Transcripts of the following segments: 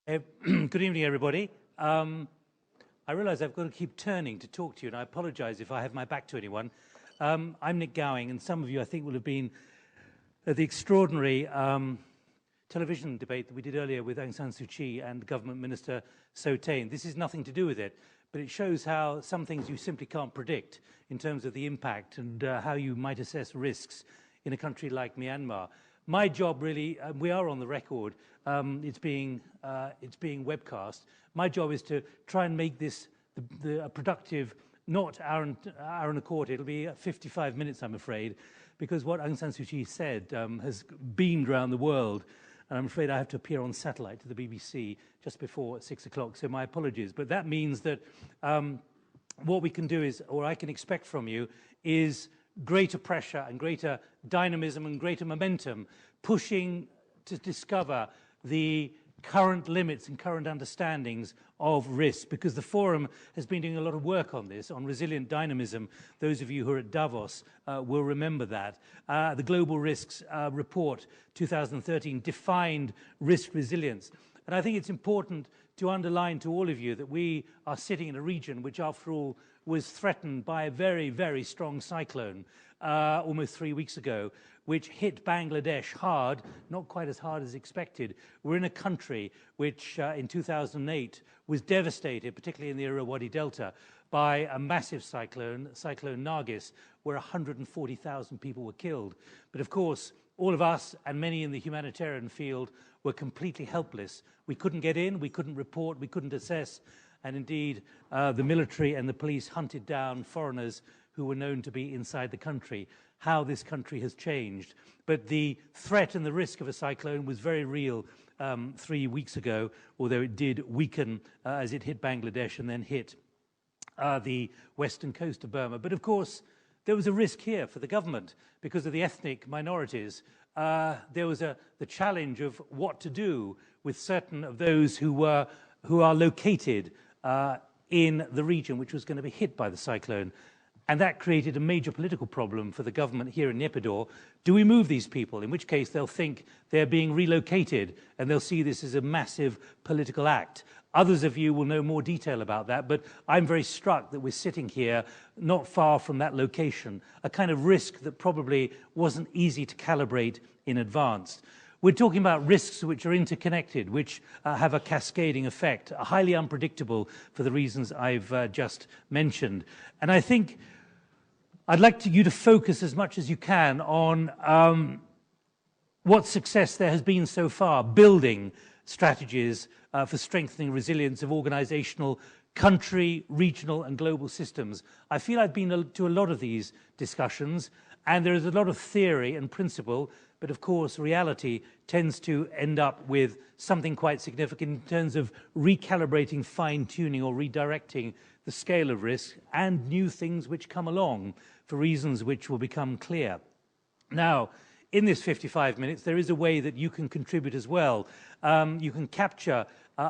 Good evening, everybody. I realize I've got to keep turning to talk to you, and I apologize if I have my back to anyone. I'm Nick Gowing, and some of you, I think, will have been at the extraordinary television debate that we did earlier with Aung San Suu Kyi and Government Minister So Tain. This is nothing to do with it, but it shows how some things you simply can't predict in terms of the impact and how you might assess risks in a country like Myanmar. My job really, we are on the record, it's being webcast. My job is to try and make this a productive, not hour and a quarter, it'll be 55 minutes, I'm afraid, because what Aung San Suu Kyi said has beamed around the world, and I'm afraid I have to appear on satellite to the BBC just before 6 o'clock, so my apologies. But that means that what we can do is, or I can expect from you, is greater pressure and greater dynamism and greater momentum, pushing to discover the current limits and current understandings of risk, because the Forum has been doing a lot of work on this, on resilient dynamism. Those of you who are at Davos will remember that. The Global Risks Report 2013 defined risk resilience. And I think it's important to underline to all of you that we are sitting in a region which, after all, was threatened by a very, very strong cyclone almost 3 weeks ago, which hit Bangladesh hard, not quite as hard as expected. We're in a country which in 2008 was devastated, particularly in the Irrawaddy Delta, by a massive cyclone, Cyclone Nargis, where 140,000 people were killed. But of course, all of us and many in the humanitarian field were completely helpless. We couldn't get in, we couldn't report, we couldn't assess, and indeed the military and the police hunted down foreigners who were known to be inside the country. How this country has changed. But the threat and the risk of a cyclone was very real 3 weeks ago, although it did weaken as it hit Bangladesh and then hit the western coast of Burma. But of course, there was a risk here for the government because of the ethnic minorities. There was the challenge of what to do with certain of those who are located in the region which was going to be hit by the cyclone. And that created a major political problem for the government here in Naypyidaw. Do we move these people? In which case they'll think they're being relocated and they'll see this as a massive political act. Others of you will know more detail about that, but I'm very struck that we're sitting here not far from that location, a kind of risk that probably wasn't easy to calibrate in advance. We're talking about risks which are interconnected, which have a cascading effect, highly unpredictable for the reasons I've just mentioned. And I think I'd like you to focus as much as you can on what success there has been so far, building strategies for strengthening resilience of organizational, country, regional and global systems. I feel I've been to a lot of these discussions, and there is a lot of theory and principle, but of course reality tends to end up with something quite significant in terms of recalibrating, fine-tuning or redirecting the scale of risk and new things which come along for reasons which will become clear. Now, in this 55 minutes, there is a way that you can contribute as well. You can capture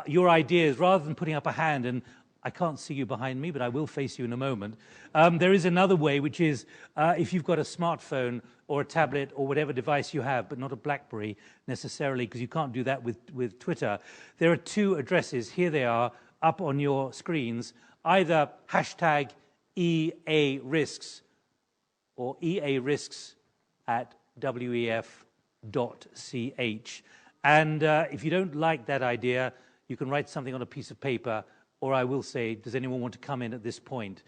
your ideas rather than putting up a hand, and I can't see you behind me, but I will face you in a moment. There is another way, which is if you've got a smartphone or a tablet or whatever device you have, but not a BlackBerry necessarily, because you can't do that with Twitter. There are two addresses. Here they are up on your screens, either hashtag EA Risks or EA Risks at wef.ch. And if you don't like that idea, you can write something on a piece of paper, or I will say, does anyone want to come in at this point?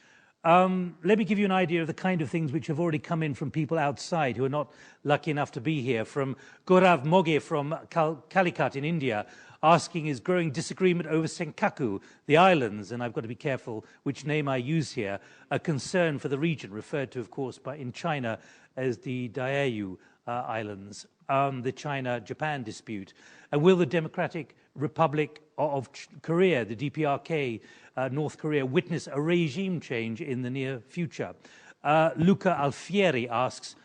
Let me give you an idea of the kind of things which have already come in from people outside who are not lucky enough to be here. From Gaurav Moge from Calicut in India, asking, is growing disagreement over Senkaku, the islands, and I've got to be careful which name I use here, a concern for the region, referred to, of course, in China as the Diaoyu Islands, the China-Japan dispute. And will the Democratic Republic of Korea, the DPRK, North Korea, witness a regime change in the near future? Luca Alfieri asks,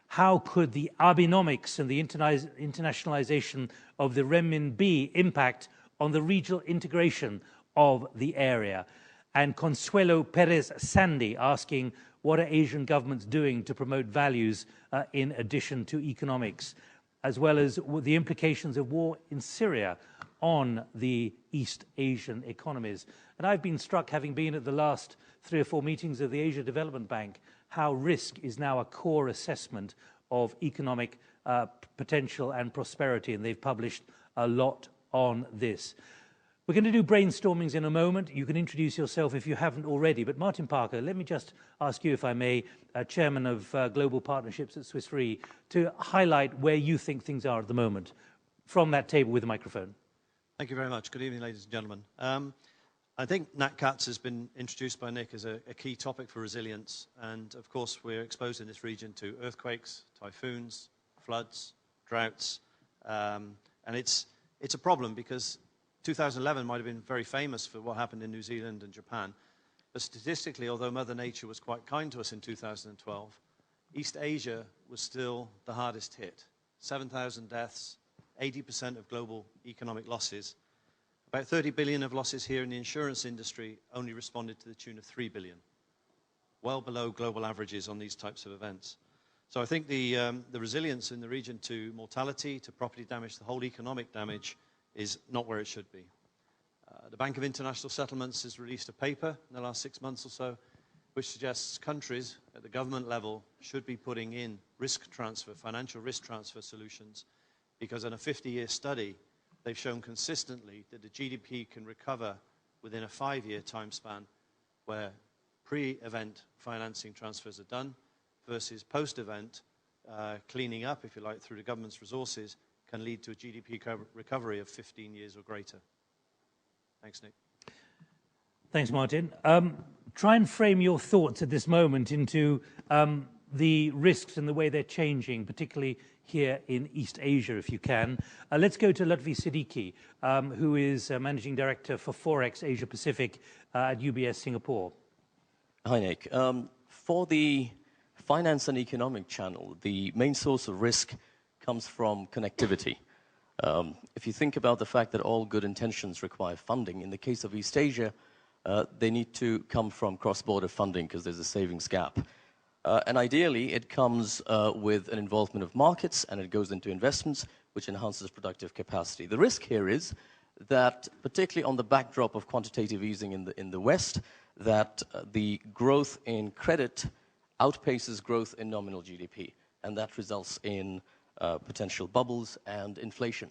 how could the Abenomics and the internationalization of the renminbi impact on the regional integration of the area? And Consuelo Perez Sandy asking, what are Asian governments doing to promote values in addition to economics, as well as the implications of war in Syria on the East Asian economies. And I've been struck, having been at the last 3 or 4 meetings of the Asia Development Bank, how risk is now a core assessment of economic potential and prosperity, and they've published a lot on this. We're going to do brainstormings in a moment. You can introduce yourself if you haven't already. But Martin Parker, let me just ask you, if I may, Chairman of Global Partnerships at Swiss Re, to highlight where you think things are at the moment from that table with the microphone. Thank you very much. Good evening, ladies and gentlemen. I think Nat Cats has been introduced by Nick as a key topic for resilience. And of course, we're exposed in this region to earthquakes, typhoons, floods, droughts. And it's a problem because 2011 might have been very famous for what happened in New Zealand and Japan. But statistically, although Mother Nature was quite kind to us in 2012, East Asia was still the hardest hit. 7,000 deaths, 80% of global economic losses. About 30 billion of losses here in the insurance industry only responded to the tune of 3 billion. Well below global averages on these types of events. So I think the resilience in the region to mortality, to property damage, the whole economic damage is not where it should be. The Bank of International Settlements has released a paper in the last 6 months or so, which suggests countries at the government level should be putting in risk transfer, financial risk transfer solutions, because in a 50-year study, they've shown consistently that the GDP can recover within a 5-year time span where pre-event financing transfers are done versus post-event cleaning up, if you like, through the government's resources can lead to a GDP recovery of 15 years or greater. Thanks, Nick. Thanks, Martin. Try and frame your thoughts at this moment into the risks and the way they're changing, particularly here in East Asia, if you can. Let's go to Lutfi Siddiqui, who is Managing Director for Forex Asia Pacific at UBS Singapore. Hi, Nick. For the finance and economic channel, the main source of risk comes from connectivity. If you think about the fact that all good intentions require funding, in the case of East Asia, they need to come from cross-border funding because there's a savings gap. And ideally, it comes with an involvement of markets, and it goes into investments, which enhances productive capacity. The risk here is that, particularly on the backdrop of quantitative easing in the West, that the growth in credit outpaces growth in nominal GDP, and that results in potential bubbles and inflation.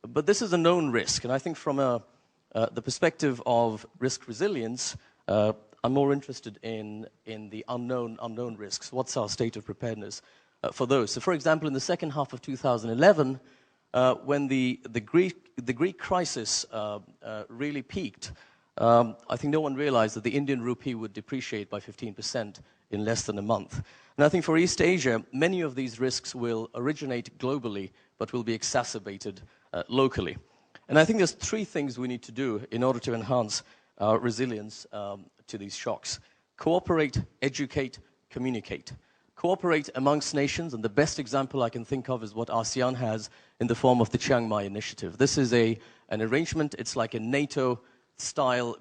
But this is a known risk, and I think from the perspective of risk resilience, I'm more interested in the unknown risks. What's our state of preparedness for those? So, for example, in the second half of 2011, when the Greek crisis really peaked, I think no one realized that the Indian rupee would depreciate by 15% in less than a month. And I think for East Asia, many of these risks will originate globally, but will be exacerbated locally. And I think there's 3 things we need to do in order to enhance our resilience to these shocks. Cooperate, educate, communicate. Cooperate amongst nations, and the best example I can think of is what ASEAN has in the form of the Chiang Mai Initiative. This is an arrangement, it's like a NATO-style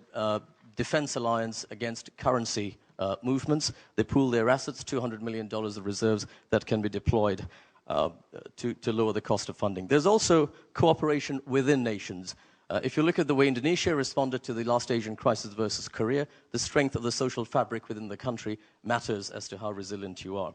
defense alliance against currency movements. They pool their assets, $200 million of reserves that can be deployed to lower the cost of funding. There's also cooperation within nations. If you look at the way Indonesia responded to the last Asian crisis versus Korea, the strength of the social fabric within the country matters as to how resilient you are.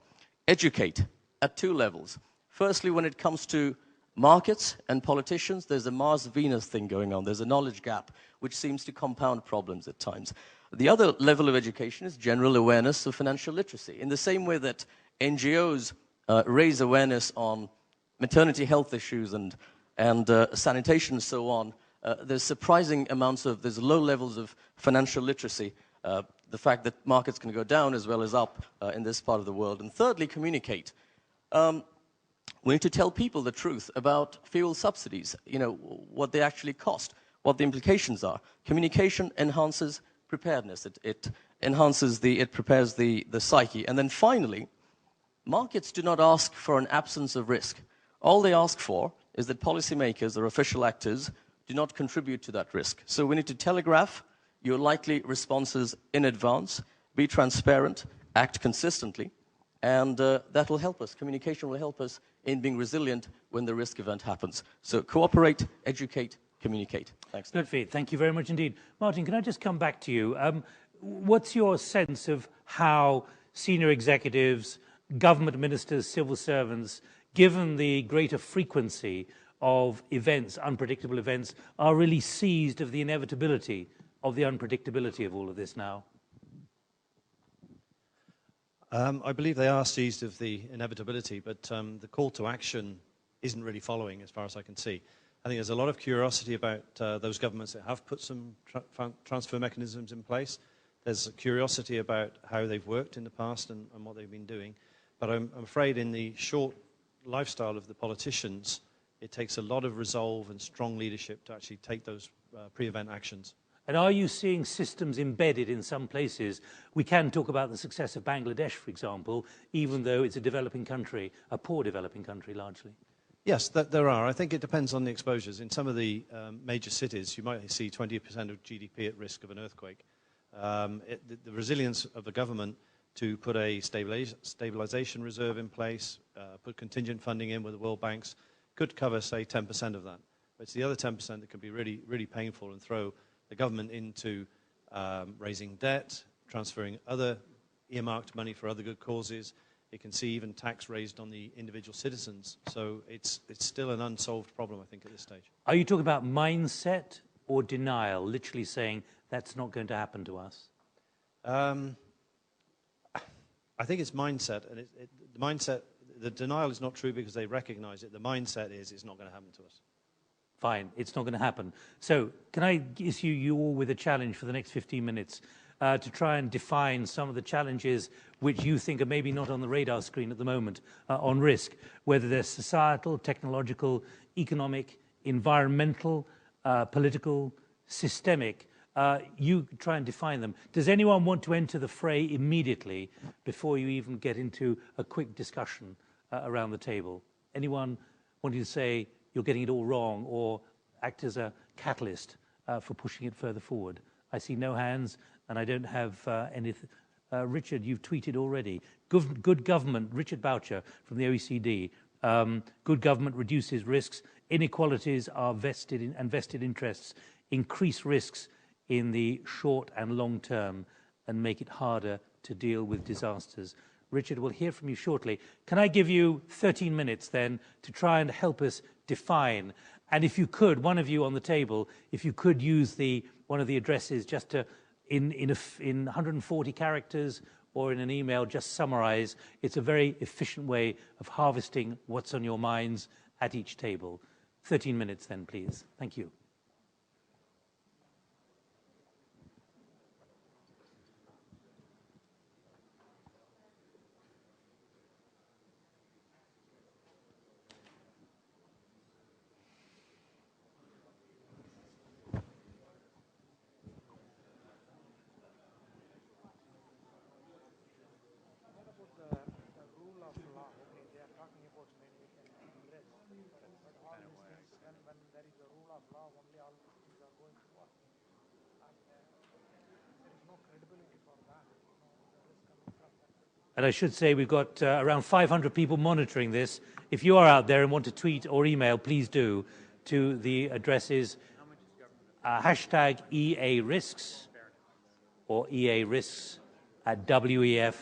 Educate at 2 levels. Firstly, when it comes to markets and politicians, there's a Mars-Venus thing going on. There's a knowledge gap, which seems to compound problems at times. The other level of education is general awareness of financial literacy. In the same way that NGOs raise awareness on maternity health issues and sanitation and so on, there's there's low levels of financial literacy. The fact that markets can go down as well as up in this part of the world. And thirdly, communicate. We need to tell people the truth about fuel subsidies, what they actually cost, what the implications are. Communication enhances preparedness. It prepares the psyche. And then finally, markets do not ask for an absence of risk. All they ask for is that policymakers or official actors do not contribute to that risk. So we need to telegraph your likely responses in advance, be transparent, act consistently, and that will help us. Communication will help us in being resilient when the risk event happens. So cooperate, educate, communicate. Thanks. Lutfi, thank you very much indeed. Martin, can I just come back to you? What's your sense of how senior executives, government ministers, civil servants, given the greater frequency of events, unpredictable events, are really seized of the inevitability of the unpredictability of all of this now? I believe they are seized of the inevitability, but the call to action isn't really following as far as I can see. I think there's a lot of curiosity about those governments that have put some transfer mechanisms in place. There's a curiosity about how they've worked in the past and what they've been doing. But I'm afraid in the short lifestyle of the politicians, it takes a lot of resolve and strong leadership to actually take those pre-event actions. And are you seeing systems embedded in some places? We can talk about the success of Bangladesh, for example, even though it's a developing country, a poor developing country largely. Yes, there are. I think it depends on the exposures. In some of the major cities, you might see 20% of GDP at risk of an earthquake. The resilience of the government to put a stabilization reserve in place, put contingent funding in with the World Banks, could cover, say, 10% of that. But it's the other 10% that can be really, really painful and throw the government into raising debt, transferring other earmarked money for other good causes. It can see even tax raised on the individual citizens. So it's still an unsolved problem, I think, at this stage. Are you talking about mindset or denial, literally saying that's not going to happen to us? I think it's mindset. And the mindset, the denial is not true because they recognize it. The mindset is it's not going to happen to us. Fine, it's not going to happen. So can I issue you all with a challenge for the next 15 minutes to try and define some of the challenges which you think are maybe not on the radar screen at the moment on risk, whether they're societal, technological, economic, environmental, political, systemic. You try and define them. Does anyone want to enter the fray immediately before you even get into a quick discussion around the table? Anyone wanting to say you're getting it all wrong or act as a catalyst for pushing it further forward? I see no hands, and I don't have anything. Richard, you've tweeted already. Good government, Richard Boucher from the OECD. Good government reduces risks. Inequalities are vested interests increase risks in the short and long term and make it harder to deal with disasters. Richard, we'll hear from you shortly. Can I give you 13 minutes then to try and help us define? And if you could, one of you on the table, if you could use one of the addresses just to, in 140 characters or in an email, just summarize. It's a very efficient way of harvesting what's on your minds at each table. 13 minutes then, please. Thank you. And I should say we've got around 500 people monitoring this. If you are out there and want to tweet or email, please do to the addresses hashtag EA Risks or EA Risks at wef.ch.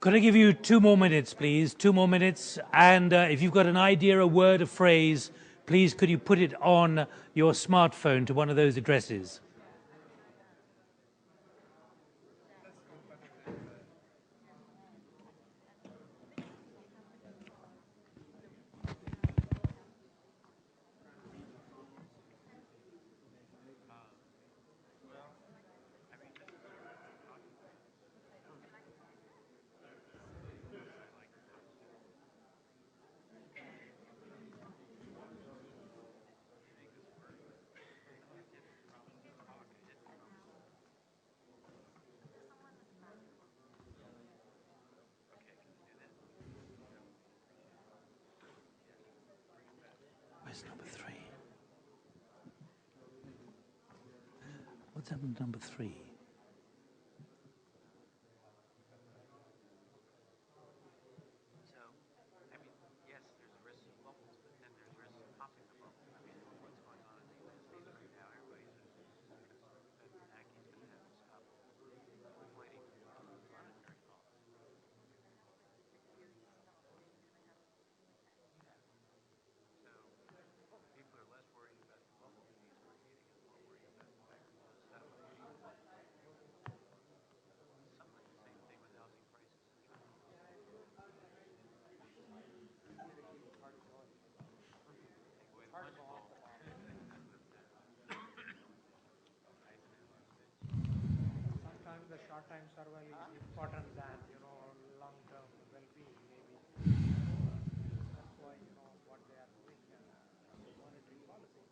Could I give you 2 more minutes, please? 2 more minutes. And if you've got an idea, a word, a phrase, please could you put it on your smartphone to one of those addresses? Where's number 3? What's happened to number 3? Sometimes the short-time survival is important than, long-term well-being, maybe. That's why, what they are doing, monetary policy.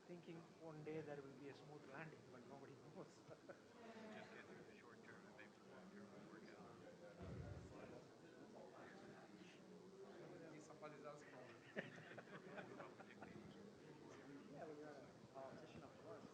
Thinking one day there will be a smooth landing, but nobody knows. Somebody else knows. Yeah, when you're a politician, of course.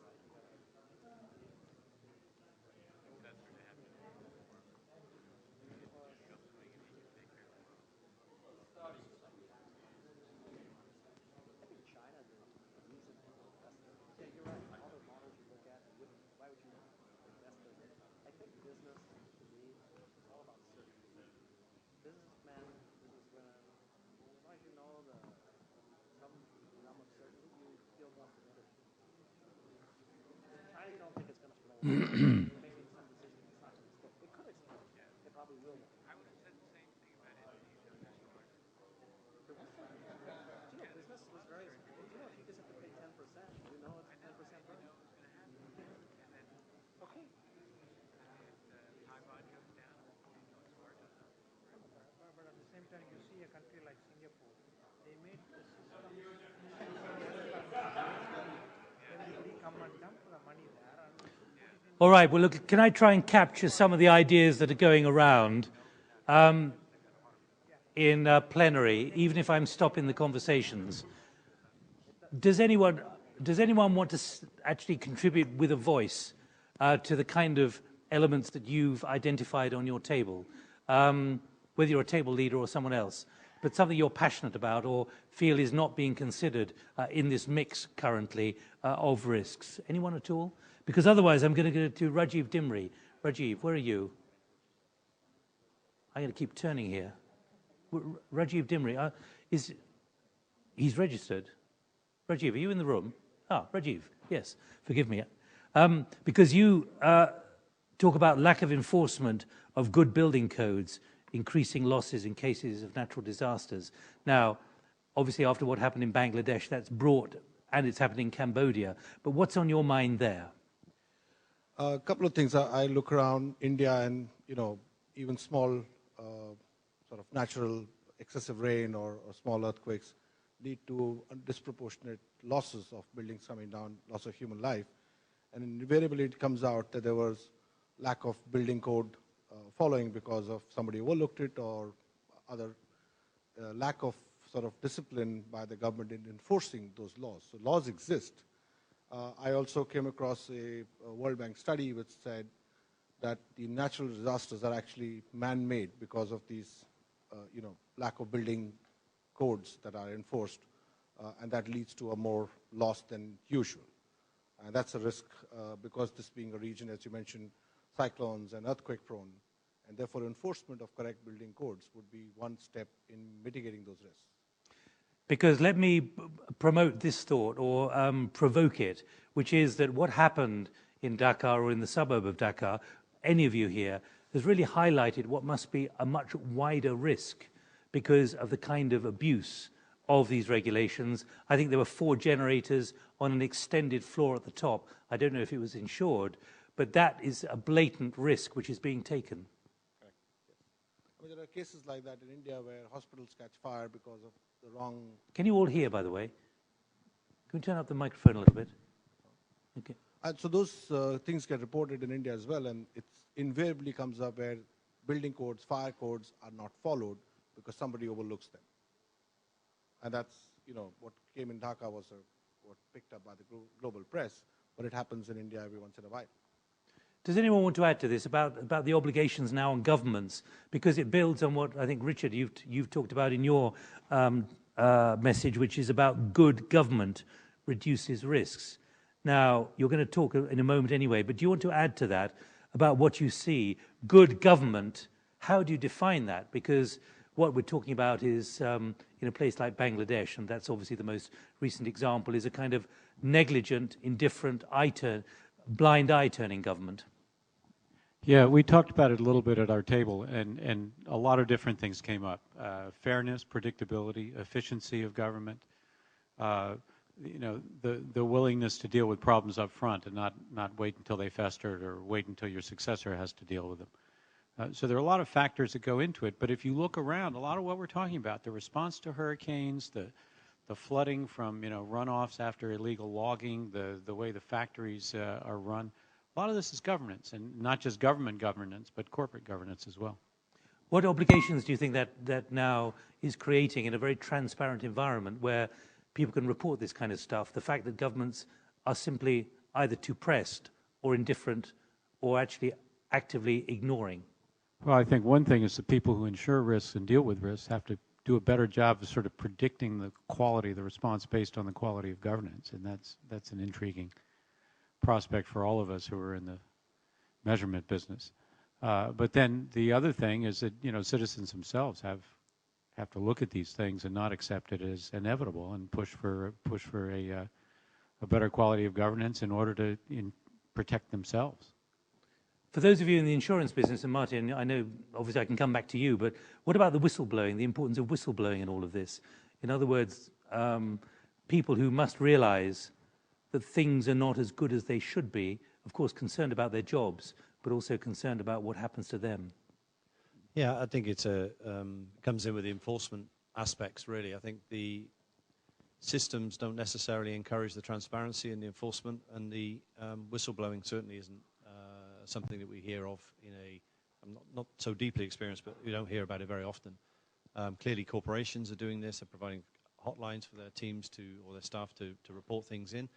But at the same time, you see a country like Singapore, they made the system everybody come and dump the money there and put it in. All right, well, look, can I try and capture some of the ideas that are going around in plenary, even if I'm stopping the conversations? Does anyone want to actually contribute with a voice to the kind of elements that you've identified on your table, whether you're a table leader or someone else, but something you're passionate about or feel is not being considered in this mix currently of risks? Anyone at all? Because otherwise I'm going to go to Rajiv Dimri. Rajiv, where are you? I'm going to keep turning here. Rajiv Dimri, he's registered. Rajiv, are you in the room? Ah, Rajiv, yes, forgive me. Because you talk about lack of enforcement of good building codes, increasing losses in cases of natural disasters. Now, obviously after what happened in Bangladesh, that's brought, and it's happened in Cambodia. But what's on your mind there? A couple of things. I look around India and, even small sort of natural excessive rain or small earthquakes lead to disproportionate losses of buildings coming down, loss of human life. And invariably it comes out that there was lack of building code following because of somebody overlooked it or other lack of sort of discipline by the government in enforcing those laws. So laws exist. I also came across a World Bank study which said that the natural disasters are actually man-made because of these, lack of building codes that are enforced, and that leads to a more loss than usual. And that's a risk because this being a region, as you mentioned, cyclones and earthquake prone, And therefore, enforcement of correct building codes would be one step in mitigating those risks. Because let me promote this thought or provoke it, which is that what happened in Dakar or in the suburb of Dakar, any of you here, has really highlighted what must be a much wider risk because of the kind of abuse of these regulations. I think there were 4 generators on an extended floor at the top. I don't know if it was insured, but that is a blatant risk which is being taken. Correct. Yes. I mean, there are cases like that in India where hospitals catch fire because of the wrong... Can you all hear, by the way? Can we turn up the microphone a little bit? Okay. And so those things get reported in India as well, and it invariably comes up where building codes, fire codes are not followed because somebody overlooks them. And that's, what came in Dhaka was what picked up by the global press, but it happens in India every once in a while. Does anyone want to add to this about the obligations now on governments? Because it builds on what I think, Richard, you've talked about in your message, which is about good government reduces risks. Now, you're going to talk in a moment anyway, but do you want to add to that about what you see? Good government, how do you define that? Because what we're talking about is, in a place like Bangladesh, and that's obviously the most recent example, is a kind of negligent, indifferent, blind eye-turning government. Yeah, we talked about it a little bit at our table, and a lot of different things came up. Fairness, predictability, efficiency of government, the willingness to deal with problems up front and not wait until they festered or wait until your successor has to deal with them. So there are a lot of factors that go into it, but if you look around, a lot of what we're talking about, the response to hurricanes, the flooding from runoffs after illegal logging, the way the factories are run, a lot of this is governance, and not just government governance, but corporate governance as well. What obligations do you think that now is creating in a very transparent environment where people can report this kind of stuff? The fact that governments are simply either too pressed or indifferent or actually actively ignoring? Well, I think one thing is the people who insure risks and deal with risks have to do a better job of sort of predicting the quality of the response based on the quality of governance, and that's an intriguing prospect for all of us who are in the measurement business. But then the other thing is that citizens themselves have to look at these things and not accept it as inevitable and push for a better quality of governance in order to protect themselves. For those of you in the insurance business, and Martin, I know obviously I can come back to you, but what about the whistleblowing, the importance of whistleblowing in all of this? In other words, people who must realize that things are not as good as they should be, of course concerned about their jobs, but also concerned about what happens to them. Yeah, I think it comes in with the enforcement aspects, really. I think the systems don't necessarily encourage the transparency and the enforcement, and the whistleblowing certainly isn't something that we hear of I'm not so deeply experienced, but we don't hear about it very often. Clearly corporations are doing this, are providing hotlines for their teams or their staff to report things in.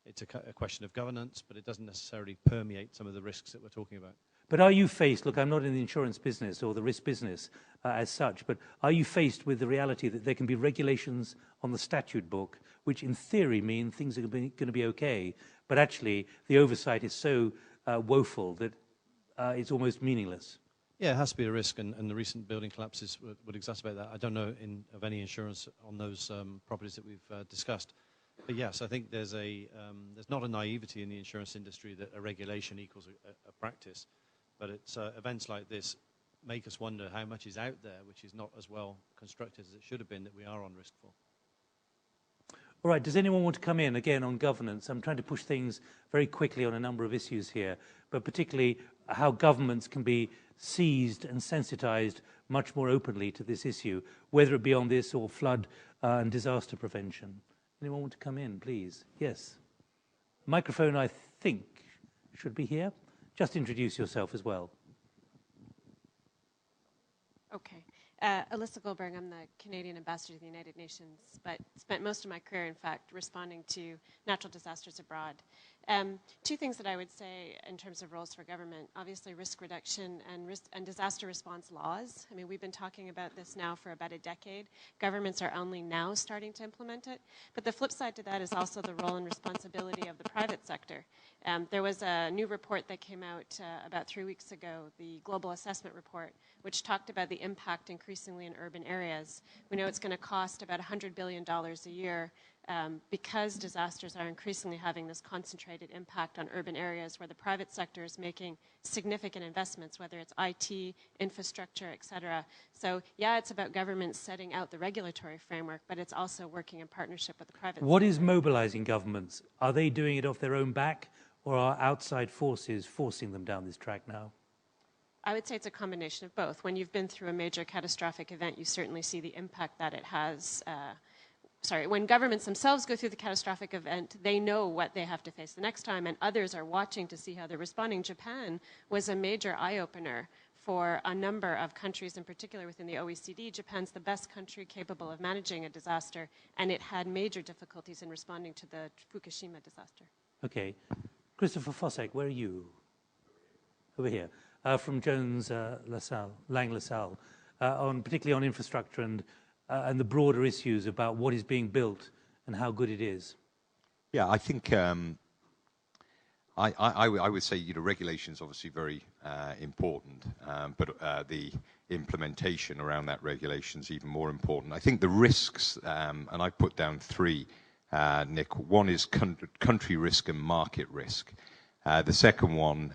It's a question of governance, but it doesn't necessarily permeate some of the risks that we're talking about. But are you faced, look, I'm not in the insurance business or the risk business as such, but are you faced with the reality that there can be regulations on the statute book, which in theory mean things are going to be okay, but actually the oversight is so woeful that it's almost meaningless? Yeah, it has to be a risk, and the recent building collapses would exacerbate that. I don't know of any insurance on those properties that we've discussed. But yes, I think there's not a naivety in the insurance industry that a regulation equals a practice. But it's events like this make us wonder how much is out there, which is not as well constructed as it should have been, that we are on risk for. All right, does anyone want to come in again on governance? I'm trying to push things very quickly on a number of issues here, but particularly how governments can be seized and sensitized much more openly to this issue, whether it be on this or flood and disaster prevention. Anyone want to come in, please? Yes. Microphone, I think, should be here. Just introduce yourself as well. Okay. Alyssa Goldberg, I'm the Canadian ambassador to the United Nations, but spent most of my career, in fact, responding to natural disasters abroad. Two things that I would say in terms of roles for government. Obviously, risk reduction and disaster response laws. I mean, we've been talking about this now for about a decade. Governments are only now starting to implement it. But the flip side to that is also the role and responsibility of the private sector. There was a new report that came out about 3 weeks ago, the Global Assessment Report, which talked about the impact increasingly in urban areas. We know it's going to cost about $100 billion a year because disasters are increasingly having this concentrated impact on urban areas where the private sector is making significant investments, whether it's IT, infrastructure, et cetera. So, yeah, it's about governments setting out the regulatory framework, but it's also working in partnership with the private sector. What is mobilizing governments? Are they doing it off their own back, or are outside forces forcing them down this track now? I would say it's a combination of both. When you've been through a major catastrophic event, you certainly see the impact that it has. When governments themselves go through the catastrophic event, they know what they have to face the next time, and others are watching to see how they're responding. Japan was a major eye-opener for a number of countries, in particular within the OECD. Japan's the best country capable of managing a disaster, and it had major difficulties in responding to the Fukushima disaster. Okay. Christopher Fossek, where are you? Over here. From Jones Lang LaSalle, particularly on infrastructure and the broader issues about what is being built and how good it is. Yeah, I think I would say regulation is obviously very important, but the implementation around that regulation is even more important. I think the risks, and I put down three, Nick. One is country risk and market risk. The second one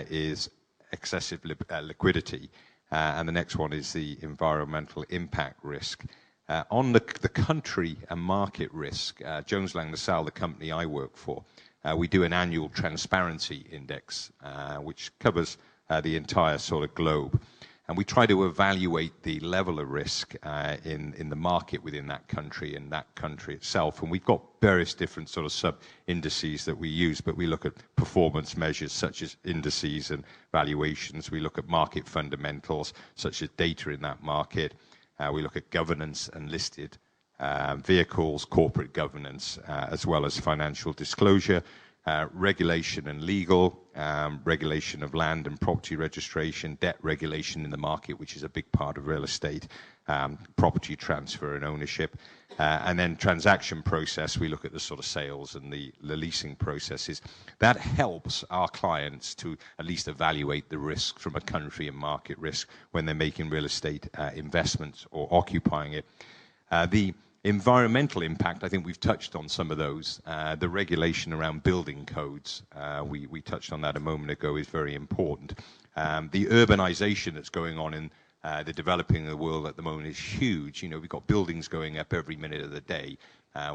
is excessive liquidity, and the next one is the environmental impact risk. On the country and market risk, Jones Lang LaSalle, the company I work for, we do an annual transparency index, which covers the entire sort of globe. And we try to evaluate the level of risk in the market within that country and that country itself. And we've got various different sort of sub-indices that we use, but we look at performance measures such as indices and valuations. We look at market fundamentals such as data in that market. We look at governance and listed vehicles, corporate governance, as well as financial disclosure, regulation and legal, regulation of land and property registration, debt regulation in the market, which is a big part of real estate, property transfer and ownership, and then transaction process. We look at the sort of sales and the leasing processes. That helps our clients to at least evaluate the risk from a country and market risk when they're making real estate investments or occupying it. The environmental impact, I think we've touched on some of those. The regulation around building codes, we touched on that a moment ago, is very important. The urbanization that's going on in the developing of the world at the moment is huge. We've got buildings going up every minute of the day.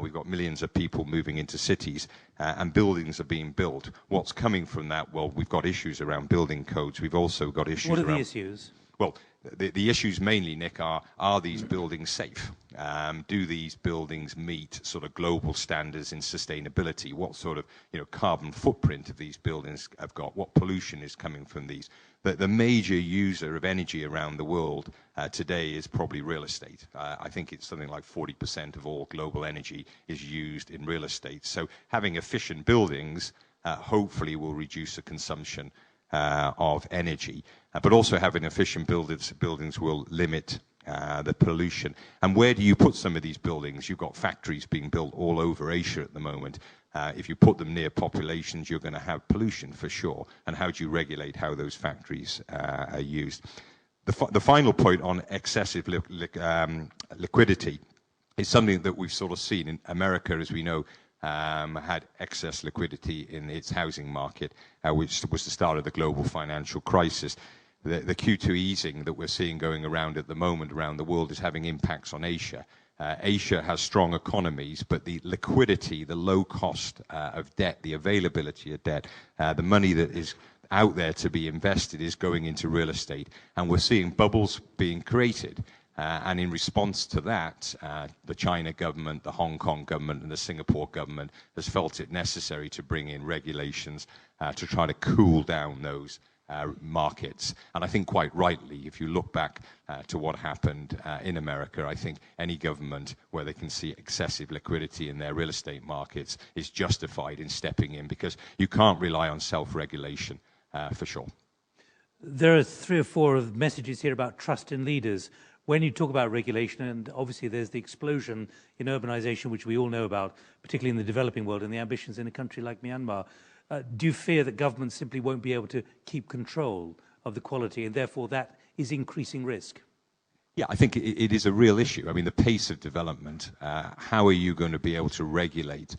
We've got millions of people moving into cities, and buildings are being built. What's coming from that? Well, we've got issues around building codes. We've also got issues around... What are the issues? Well, the issues mainly, Nick, are these buildings safe? Do these buildings meet sort of global standards in sustainability? What sort of carbon footprint of these buildings have got? What pollution is coming from these? The major user of energy around the world today is probably real estate. I think it's something like 40% of all global energy is used in real estate. So having efficient buildings hopefully will reduce the consumption of energy, but also having efficient buildings will limit the pollution. And where do you put some of these buildings? You've got factories being built all over Asia at the moment. If you put them near populations, you're going to have pollution for sure. And how do you regulate how those factories are used? The final point on excessive liquidity is something that we've sort of seen in America, as we know, had excess liquidity in its housing market, which was the start of the global financial crisis. The Q2 easing that we're seeing going around at the moment around the world is having impacts on Asia. Asia has strong economies, but the liquidity, the low cost of debt, the availability of debt, the money that is out there to be invested is going into real estate. And we're seeing bubbles being created. And in response to that, the China government, the Hong Kong government, and the Singapore government has felt it necessary to bring in regulations to try to cool down those markets. And I think quite rightly, if you look back to what happened in America, I think any government where they can see excessive liquidity in their real estate markets is justified in stepping in, because you can't rely on self-regulation for sure. There are 3 or 4 messages here about trust in leaders. When you talk about regulation, and obviously there's the explosion in urbanization, which we all know about, particularly in the developing world, and the ambitions in a country like Myanmar, do you fear that governments simply won't be able to keep control of the quality, and therefore that is increasing risk? Yeah, I think it is a real issue. I mean, the pace of development, how are you going to be able to regulate?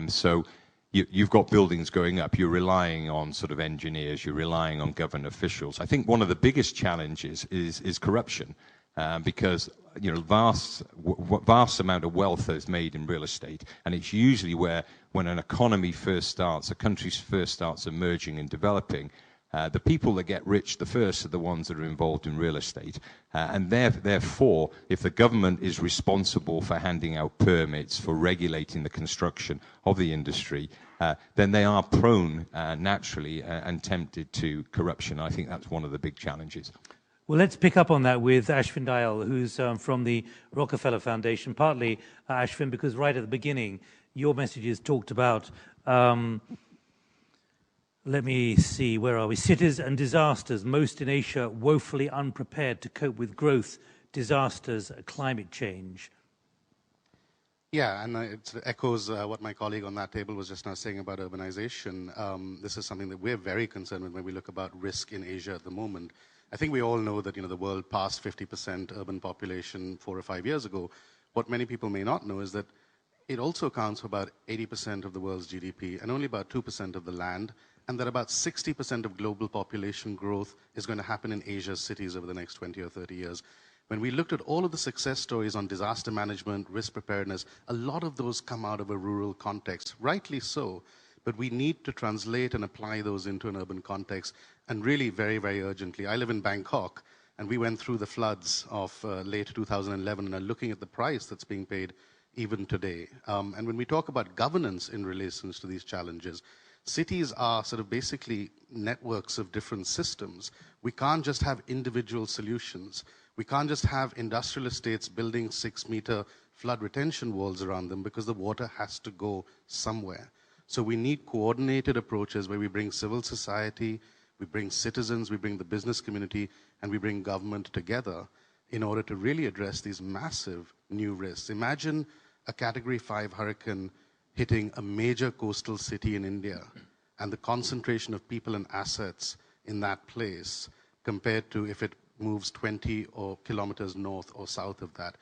So you've got buildings going up, you're relying on sort of engineers, you're relying on government officials. I think one of the biggest challenges is corruption, because vast amount of wealth is made in real estate, and it's usually where, when an economy first starts, a country first starts emerging and developing, the people that get rich the first are the ones that are involved in real estate. And therefore, if the government is responsible for handing out permits, for regulating the construction of the industry, then they are prone naturally and tempted to corruption. I think that's one of the big challenges. Well, let's pick up on that with Ashvin Dayal, who's from the Rockefeller Foundation. Partly, Ashvin, because right at the beginning, your messages talked about, let me see, where are we? Cities and disasters, most in Asia woefully unprepared to cope with growth, disasters, climate change. Yeah, and it echoes what my colleague on that table was just now saying about urbanization. This is something that we're very concerned with when we look about risk in Asia at the moment. I think we all know that the world passed 50% urban population 4 or 5 years ago. What many people may not know is that it also accounts for about 80% of the world's GDP and only about 2% of the land, and that about 60% of global population growth is going to happen in Asia's cities over the next 20 or 30 years. When we looked at all of the success stories on disaster management, risk preparedness, a lot of those come out of a rural context, rightly so. But we need to translate and apply those into an urban context, and really very, very urgently. I live in Bangkok, and we went through the floods of late 2011 and are looking at the price that's being paid even today. And when we talk about governance in relation to these challenges, cities are sort of basically networks of different systems. We can't just have individual solutions. We can't just have industrial estates building 6-meter flood retention walls around them, because the water has to go somewhere. So we need coordinated approaches where we bring civil society, we bring citizens, we bring the business community, and we bring government together in order to really address these massive new risks. Imagine a Category 5 hurricane hitting a major coastal city in India, and the concentration of people and assets in that place compared to if it moves 20 kilometers north or south of that.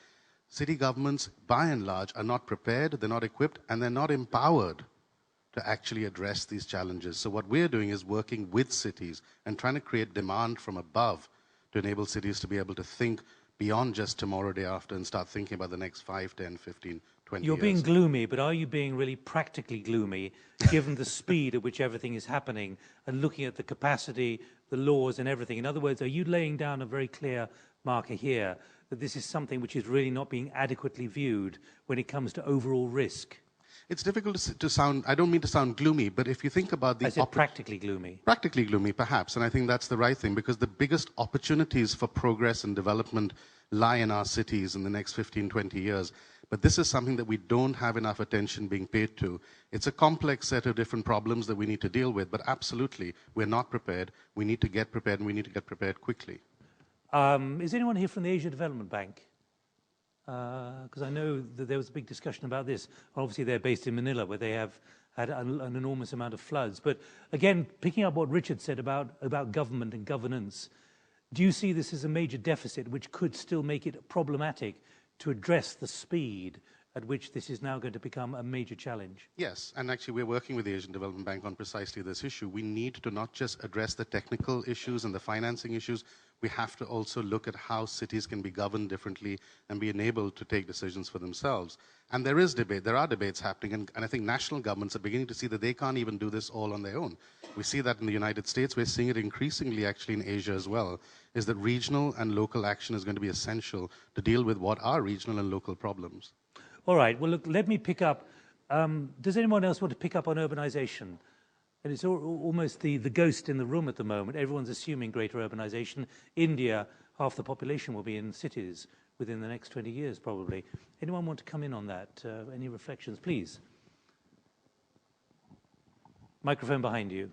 City governments, by and large, are not prepared, they're not equipped, and they're not empowered to actually address these challenges. So what we're doing is working with cities and trying to create demand from above to enable cities to be able to think beyond just tomorrow, day after, and start thinking about the next 5, 10, 15, 20 You're years. being gloomy, but are you being really practically gloomy, given the speed at which everything is happening, and looking at the capacity, the laws and everything? In other words, are you laying down a very clear marker here that this is something which is really not being adequately viewed when it comes to overall risk? It's difficult to sound, I don't mean to sound gloomy, but if you think about the... I said practically gloomy. Practically gloomy, perhaps, and I think that's the right thing, because the biggest opportunities for progress and development lie in our cities in the next 15, 20 years. But this is something that we don't have enough attention being paid to. It's a complex set of different problems that we need to deal with, but absolutely, we're not prepared. We need to get prepared, and we need to get prepared quickly. Is anyone here from the Asia Development Bank? Because I know that there was a big discussion about this. Obviously, they're based in Manila, where they have had an enormous amount of floods. But again, picking up what Richard said about government and governance, do you see this as a major deficit which could still make it problematic to address the speed at which this is now going to become a major challenge? Yes, and actually we're working with the Asian Development Bank on precisely this issue. We need to not just address the technical issues and the financing issues, we have to also look at how cities can be governed differently and be enabled to take decisions for themselves. And there is debate, there are debates happening, and I think national governments are beginning to see that they can't even do this all on their own. We see that in the United States, we're seeing it increasingly actually in Asia as well, is that regional and local action is going to be essential to deal with what are regional and local problems. All right, well, look, let me pick up. Does anyone else want to pick up on urbanization? And it's almost the ghost in the room at the moment. Everyone's assuming greater urbanization. India, half the population will be in cities within the next 20 years, probably. Anyone want to come in on that? Any reflections, please? Microphone behind you.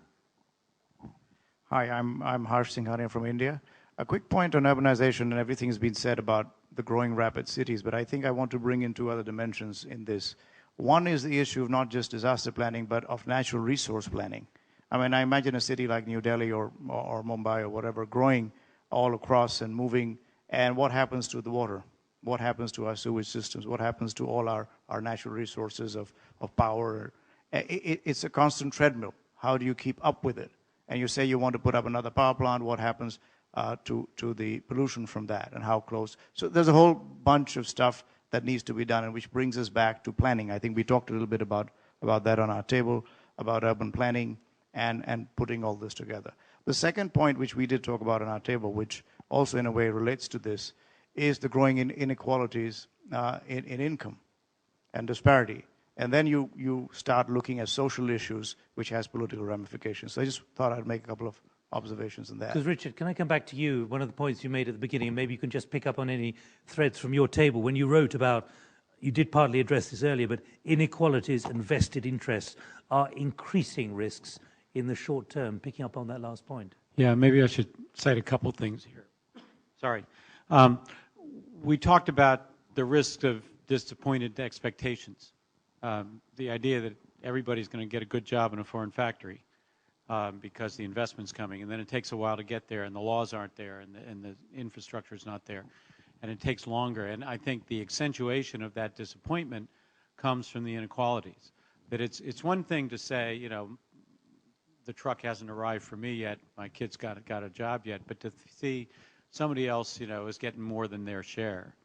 Hi, I'm Harsh Singhania from India. A quick point on urbanization, and everything's been said about the growing rapid cities, but I think I want to bring in two other dimensions in this. One is the issue of not just disaster planning, but of natural resource planning. I mean, I imagine a city like New Delhi or Mumbai or whatever growing all across and moving, and what happens to the water? What happens to our sewage systems? What happens to all our natural resources of power? It's a constant treadmill. How do you keep up with it? And you say you want to put up another power plant, what happens to the pollution from that, and how close? So there's a whole bunch of stuff that needs to be done, and which brings us back to planning. I think we talked a little bit about that on our table, about urban planning and putting all this together. The second point, which we did talk about on our table, which also in a way relates to this, is the growing inequalities in income and disparity. And then you start looking at social issues, which has political ramifications. So I just thought I'd make a couple of observations on that. Because Richard, can I come back to you? One of the points you made at the beginning, and maybe you can just pick up on any threads from your table. When you wrote about, you did partly address this earlier, but inequalities and vested interests are increasing risks in the short term, picking up on that last point. Yeah, maybe I should cite a couple things here. Sorry. We talked about the risk of disappointed expectations. The idea that everybody's going to get a good job in a foreign factory because the investment's coming, and then it takes a while to get there, and the laws aren't there, and the infrastructure is not there, and it takes longer. And I think the accentuation of that disappointment comes from the inequalities. That it's one thing to say, you know, the truck hasn't arrived for me yet, my kid's got a job yet, but to see somebody else, you know, is getting more than their share,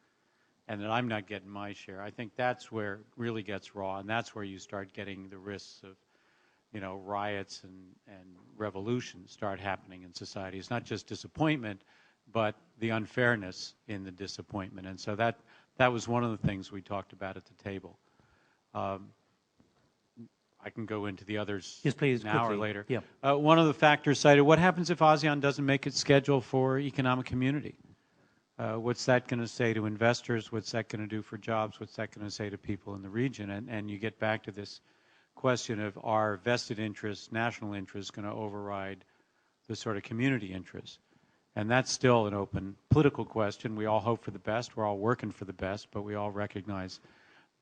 and that I'm not getting my share. I think that's where it really gets raw, and that's where you start getting the risks of, you know, riots and revolutions start happening in society. It's not just disappointment, but the unfairness in the disappointment. And so that was one of the things we talked about at the table. I can go into the others yes, please, now quickly. Or later. Yeah. One of the factors cited, what happens if ASEAN doesn't make its schedule for economic community? What's that going to say to investors? What's that going to do for jobs? What's that going to say to people in the region? And you get back to this question of, are vested interests, national interests, going to override the sort of community interests? And that's still an open political question. We all hope for the best. We're all working for the best, but we all recognize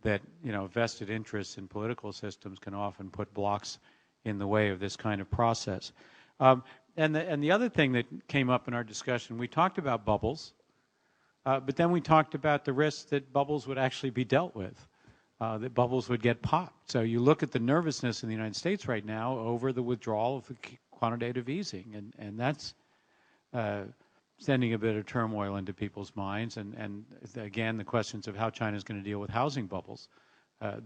that, you know, vested interests in political systems can often put blocks in the way of this kind of process. And the other thing that came up in our discussion, we talked about bubbles, but then we talked about the risk that bubbles would actually be dealt with, that bubbles would get popped. So you look at the nervousness in the United States right now over the withdrawal of the quantitative easing, and that's sending a bit of turmoil into people's minds. And again, the questions of how China is going to deal with housing bubbles,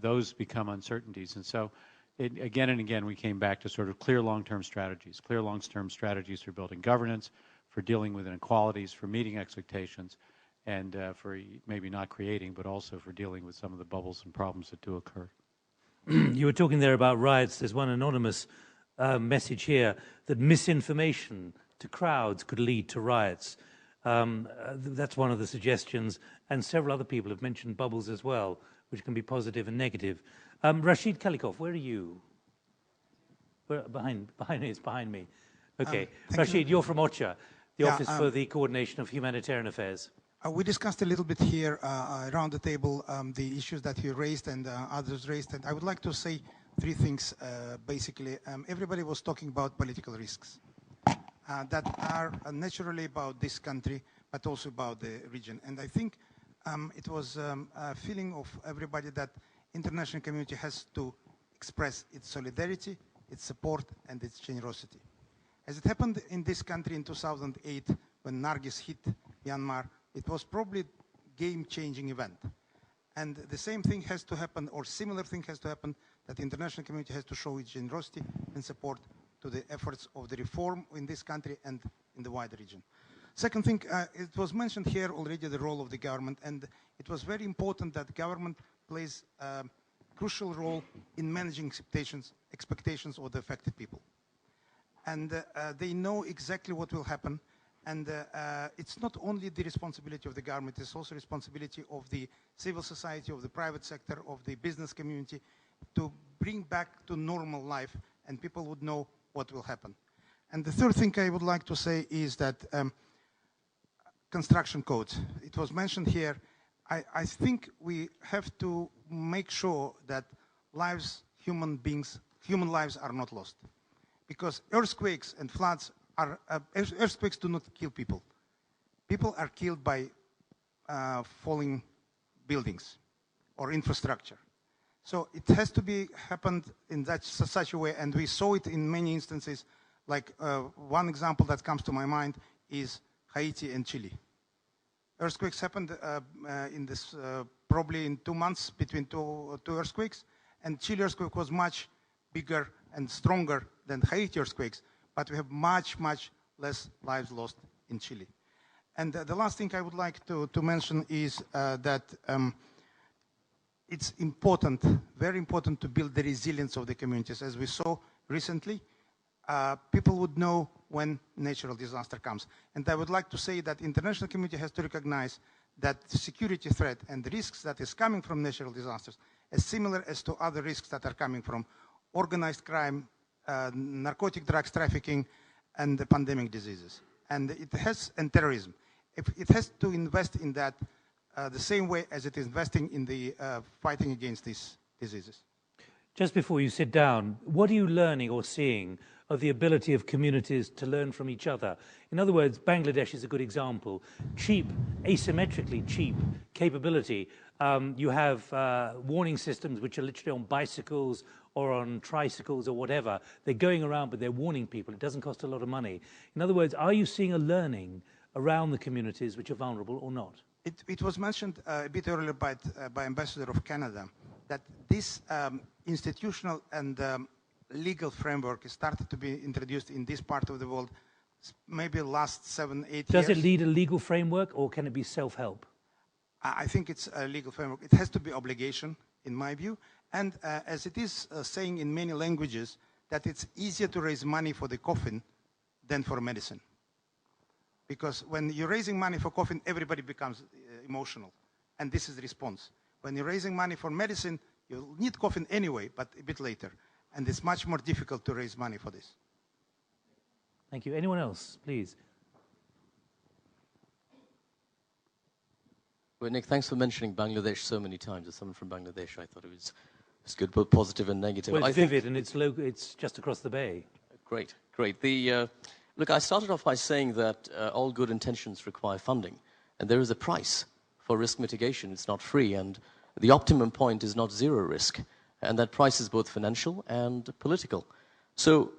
those become uncertainties. And so again and again, we came back to sort of clear long-term strategies for building governance, for dealing with inequalities, for meeting expectations, and for maybe not creating, but also for dealing with some of the bubbles and problems that do occur. You were talking there about riots. There's one anonymous message here that misinformation to crowds could lead to riots. That's one of the suggestions, and several other people have mentioned bubbles as well, which can be positive and negative. Rashid Kalikov, where are you? Behind me, it's behind me. Okay. Rashid, you're from OCHA, the Office for the Coordination of Humanitarian Affairs. We discussed a little bit here around the table the issues that you raised and others raised, and I would like to say three things, basically. Everybody was talking about political risks that are naturally about this country, but also about the region. And I think it was a feeling of everybody that international community has to express its solidarity, its support, and its generosity. As it happened in this country in 2008, when Nargis hit Myanmar, it was probably a game-changing event. And the same thing has to happen, or similar thing has to happen, that the international community has to show its generosity and support to the efforts of the reform in this country and in the wider region. Second thing, it was mentioned here already, the role of the government, and it was very important that government plays crucial role in managing expectations of the affected people. And they know exactly what will happen. And it's not only the responsibility of the government, it's also responsibility of the civil society, of the private sector, of the business community to bring back to normal life, and people would know what will happen. And the third thing I would like to say is that construction codes. It was mentioned here. I think we have to make sure that human lives are not lost. Because earthquakes and floods earthquakes do not kill people. People are killed by falling buildings or infrastructure. So it has to be happened in such a way, and we saw it in many instances. Like one example that comes to my mind is Haiti and Chile. Earthquakes happened probably in 2 months between two earthquakes, and Chile earthquake was much bigger and stronger than Haiti earthquakes, but we have much, much less lives lost in Chile. And the last thing I would like to mention is that it's important, very important to build the resilience of the communities. As we saw recently, people would know when natural disaster comes. And I would like to say that the international community has to recognize that the security threat and the risks that is coming from natural disasters is similar as to other risks that are coming from organized crime, narcotic drugs trafficking, and the pandemic diseases. And terrorism. It has to invest in that the same way as it is investing in the fighting against these diseases. Just before you sit down, what are you learning or seeing of the ability of communities to learn from each other? In other words, Bangladesh is a good example. Cheap, asymmetrically cheap capability. You have warning systems which are literally on bicycles or on tricycles or whatever. They're going around, but they're warning people. It doesn't cost a lot of money. In other words, are you seeing a learning around the communities which are vulnerable or not? It was mentioned a bit earlier by Ambassador of Canada that this institutional and legal framework is started to be introduced in this part of the world maybe last 7-8 years. Does it need a legal framework or can it be self-help? I think it's a legal framework. It has to be obligation, in my view. And as it is saying in many languages, that it's easier to raise money for the coffin than for medicine. Because when you're raising money for coffin, everybody becomes emotional. And this is the response. When you're raising money for medicine, you'll need coffin anyway, but a bit later. And it's much more difficult to raise money for this. Thank you. Anyone else, please? Well, Nick, thanks for mentioning Bangladesh so many times. As someone from Bangladesh, I thought it was good, both positive and negative. Well, it's vivid and it's just across the bay. Great, great. Look, I started off by saying that all good intentions require funding, and there is a price for risk mitigation. It's not free, and the optimum point is not zero risk, and that price is both financial and political. So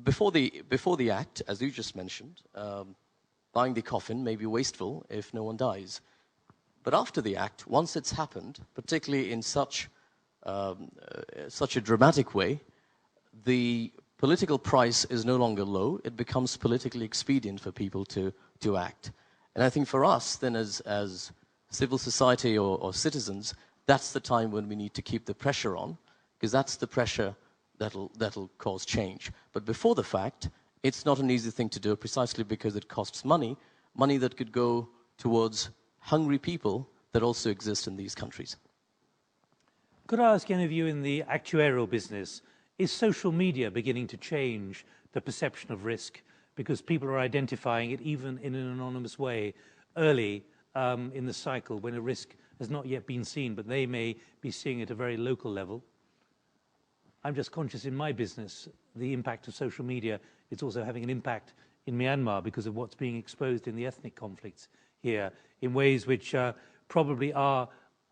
before the act, as you just mentioned, buying the coffin may be wasteful if no one dies. But after the act, once it's happened, particularly in such a dramatic way, the political price is no longer low. It becomes politically expedient for people to act. And I think for us, then, as civil society or citizens, that's the time when we need to keep the pressure on, because that's the pressure that'll cause change. But before the fact, it's not an easy thing to do, precisely because it costs money that could go towards hungry people that also exist in these countries. Could I ask any of you in the actuarial business, is social media beginning to change the perception of risk because people are identifying it even in an anonymous way early in the cycle when a risk has not yet been seen, but they may be seeing it at a very local level? I'm just conscious in my business, the impact of social media is also having an impact in Myanmar because of what's being exposed in the ethnic conflicts here in ways which probably are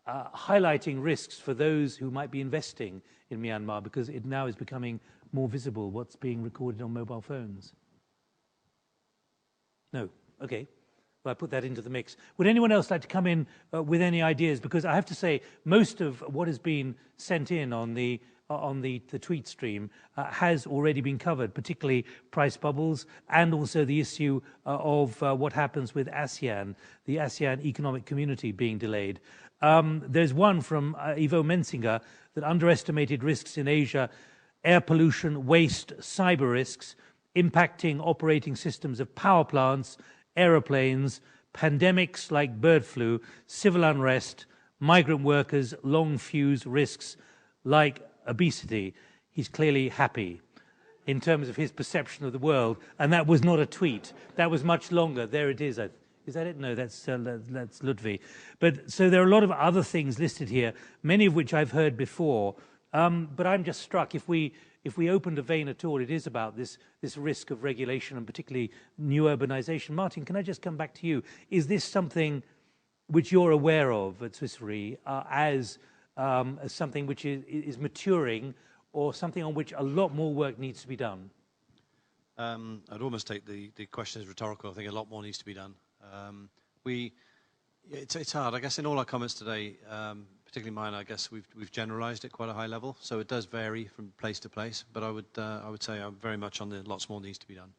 highlighting risks for those who might be investing in Myanmar, because it now is becoming more visible what's being recorded on mobile phones. No? Okay. Well, I put that into the mix. Would anyone else like to come in with any ideas? Because I have to say, most of what has been sent in on the on the tweet stream has already been covered, particularly price bubbles and also the issue of what happens with ASEAN, the ASEAN economic community being delayed. There's one from Ivo Mensinger that underestimated risks in Asia, air pollution, waste, cyber risks, impacting operating systems of power plants, aeroplanes, pandemics like bird flu, civil unrest, migrant workers, long fuse risks like obesity. He's clearly happy in terms of his perception of the world, and that was not a tweet. That was much longer. There it is. Is that it? No, that's Ludwig. But so there are a lot of other things listed here, many of which I've heard before. But I'm just struck, if we opened a vein at all, it is about this risk of regulation and particularly new urbanization. Martin, can I just come back to you? Is this something which you're aware of at Swiss Re as something which is maturing, or something on which a lot more work needs to be done? I'd almost take the question as rhetorical. I think a lot more needs to be done. It's hard. I guess in all our comments today, particularly mine, I guess we've generalized at quite a high level. So it does vary from place to place. But I would say I'm very much on the lots more needs to be done.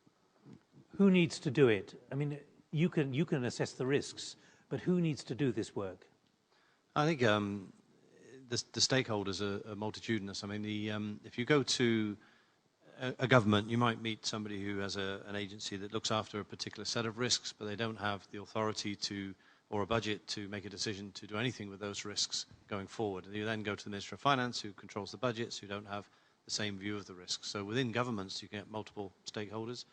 Who needs to do it? I mean, you can assess the risks, but who needs to do this work? I think the stakeholders are multitudinous. I mean, if you go to a government, you might meet somebody who has an agency that looks after a particular set of risks, but they don't have the authority or a budget to make a decision to do anything with those risks going forward. And you then go to the Minister of Finance, who controls the budgets, who don't have the same view of the risks. So within governments, you get multiple stakeholders.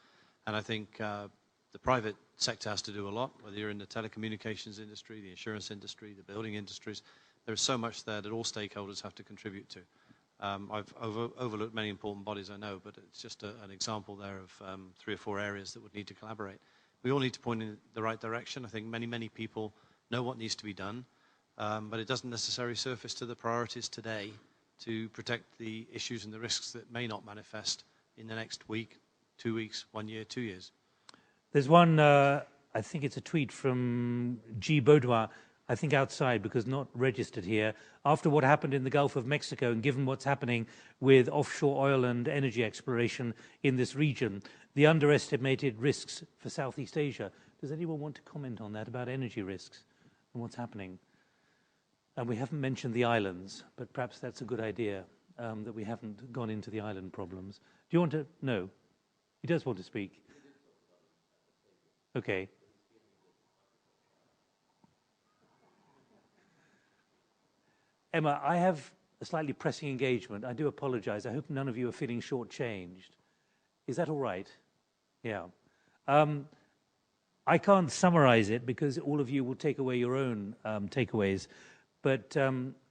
And I think the private sector has to do a lot, whether you're in the telecommunications industry, the insurance industry, the building industries. There's so much there that all stakeholders have to contribute to. I've overlooked many important bodies, I know, but it's just an example there of 3 or 4 areas that would need to collaborate. We all need to point in the right direction. I think many people know what needs to be done, but it doesn't necessarily surface to the priorities today to protect the issues and the risks that may not manifest in the next week, 2 weeks, 1 year, 2 years. There's one, I think it's a tweet from G. Baudouin, I think outside because not registered here. After what happened in the Gulf of Mexico and given what's happening with offshore oil and energy exploration in this region, the underestimated risks for Southeast Asia. Does anyone want to comment on that, about energy risks and what's happening? And we haven't mentioned the islands, but perhaps that's a good idea, that we haven't gone into the island problems. Do you want to? No. He does want to speak. Okay. Emma, I have a slightly pressing engagement. I do apologize. I hope none of you are feeling shortchanged. Is that all right? Yeah. I can't summarize it because all of you will take away your own takeaways. But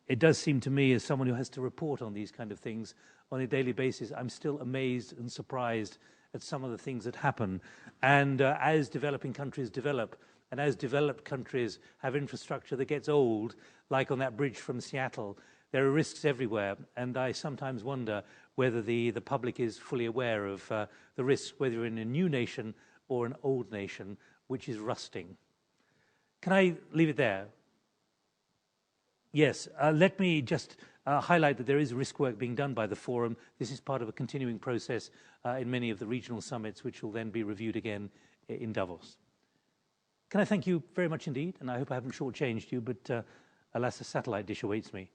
it does seem to me, as someone who has to report on these kind of things on a daily basis, I'm still amazed and surprised at some of the things that happen. And as developing countries develop, and as developed countries have infrastructure that gets old, like on that bridge from Seattle, there are risks everywhere. And I sometimes wonder whether the public is fully aware of the risks, whether you're in a new nation or an old nation, which is rusting. Can I leave it there? Yes. Let me just highlight that there is risk work being done by the Forum. This is part of a continuing process in many of the regional summits, which will then be reviewed again in Davos. Can I thank you very much indeed? And I hope I haven't shortchanged you, but alas, a satellite dish awaits me.